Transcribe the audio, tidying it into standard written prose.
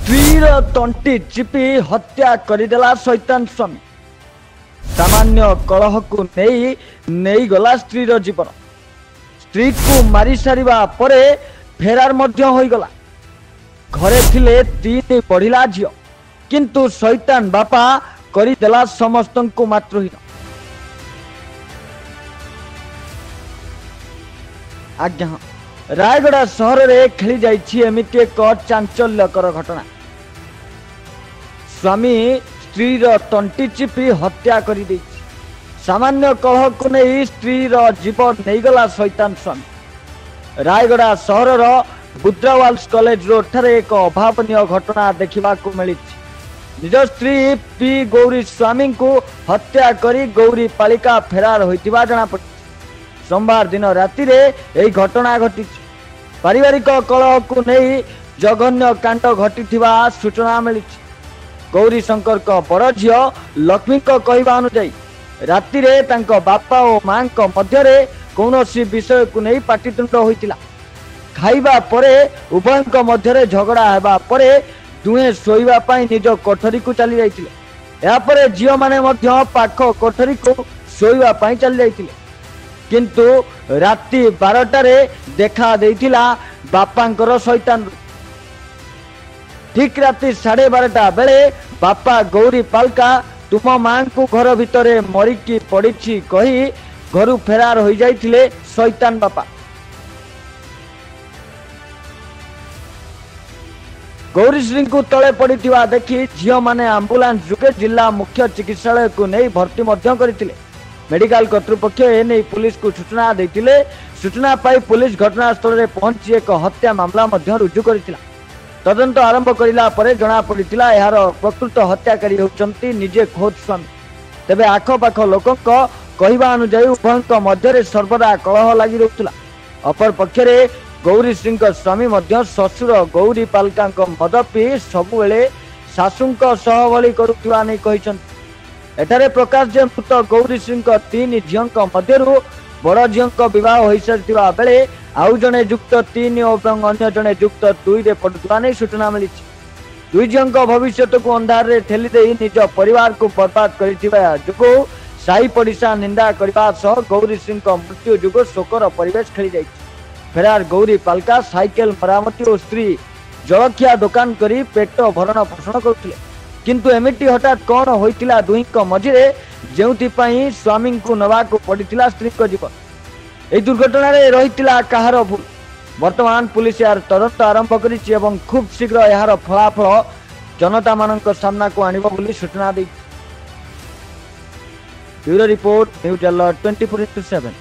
ସ୍ତ୍ରୀର ତଣ୍ଟି ଚିପି ହତ୍ୟା କରିଦେଲା ଶୈତାନ ସ୍ୱାମୀ। ସାମାନ୍ୟ କଳହକୁ ନେଇଗଲା ସ୍ତ୍ରୀର ଜୀବନ। ସ୍ତ୍ରୀକୁ ମାରି ସାରିବା ପରେ ଫେରାର ମଧ୍ୟ ହୋଇଗଲା। ଘରେ ଥିଲେ 3 ପଢିଲା ଝିଅ, କିନ୍ତୁ ଶୈତାନ ବାପା କରିଦେଲା ସମସ୍ତଙ୍କୁ ମାତୃହୀନ। ଆଜ୍ଞା, ରାୟଗଡ଼ା ସହରରେ ଖେଳି ଯାଇଛି ଏମିତି ଏକ ଚାଞ୍ଚଲ୍ୟକର ଘଟଣା। ସ୍ୱାମୀ ସ୍ତ୍ରୀର ତଣ୍ଟି ଚିପି ହତ୍ୟା କରିଦେଇଛି। ସାମାନ୍ୟ କଳହକୁ ନେଇ ସ୍ତ୍ରୀର ଜୀବନ ନେଇଗଲା ଶୈତାନ ସ୍ୱାମୀ। ରାୟଗଡ଼ା ସହରର ବୁଦ୍ରାୱାଲ୍ସ କଲେଜ ରୋଡ୍ ଠାରେ ଏକ ଅଭାବନୀୟ ଘଟଣା ଦେଖିବାକୁ ମିଳିଛି। ନିଜ ସ୍ତ୍ରୀ ପି ଗୌରୀ ସ୍ୱାମୀଙ୍କୁ ହତ୍ୟା କରି ଗୌରୀ ପାଳିକା ଫେରାର ହୋଇଥିବା ଜଣାପଡ଼ିଛି। सोमवार दिन राति यही घटना घटी। पारिवारिक कलहକୁ ନେଇ जघन्य कांड घटी सूचना मिली। गौरी शंकर बड़ झील लक्ष्मी कहवा अनुजाई राति बापा और मां मध्य कौन विषय को नहीं पाटितुंड होता। खाइबा परे उभय मध्य झगड़ा होगा परे दुहे शोइबा निज कोठरी को चली जाइतिले। यापर झील माने पाख कोठरी को शोइबा चली जाइतिले, किंतु राति 12टारे देखा देइतिला बापांकर शैतान। ठीक राति 12:30 बेले बापा गौरी पालका तुम मां को घर भितर मरिकी पड़ी कही घर फेरार हो जाइतिले शैतान बापा। गौरीश्री को तले पड़ी देखी झील माने आंबुलांस जुगे जिला मुख्य चिकित्सालय को नहीं भर्ती करथिले। मेडिकल कर्तृपक्ष एने पुलिस को सूचना देथिले। सूचना पाई पुलिस घटनास्थल में पहुंची एक हत्या मामला रुजु करथिला। तदंत आरंभ करिला परे जणा पड़िथिला यार प्रकृत हत्याकारी होचंती निजे खोद स्वामी। तेबे आखपाख लोकंक कहवा अनुसार उभय मध्य सर्वदा कलह लगी रहुथिला। अपर पक्षरे गौरीश्री स्वामी मध्य ससुर गौरी पालका मद पी सबुबेले शाशुंक सहबली करुथिबा नै कहिसंती। एठारे प्रकाश जे मृत गौरीश्री 3 झील मध्य बड़ झील बह हो सारी बेले आउ जड़े युक्त 3 और अन्य जड़े युक्त 2 रे पड़ुवा नहीं सूचना मिली। 2 झील भविष्य को अंधार रे ठेली दे निज परिवार को बर्बाद कर साई पड़िशा निंदा करने गौरीश्री मृत्यु जुगो शोकर परिवेश खेली जाइए। फेरार गौरी पालका साइकेल मरामती और स्त्री जलखिया दुकान करी पेट भरण पोषण करुथिले। किंतु एमिटी हठात कौन होइतिला दुहींक मझिरे जेउथिपाई स्वामी को नवाको पड़ितिला स्त्री को जीवन। एई दुर्घटना रे रहितिला काहार भूल। वर्तमान पुलिस यार तदंत आरंभ करिछि एवं खूब शीघ्र यार फलाफल जनता मानक सामना को आनिबो बोली सूचना दै। Bureau report news 24/7।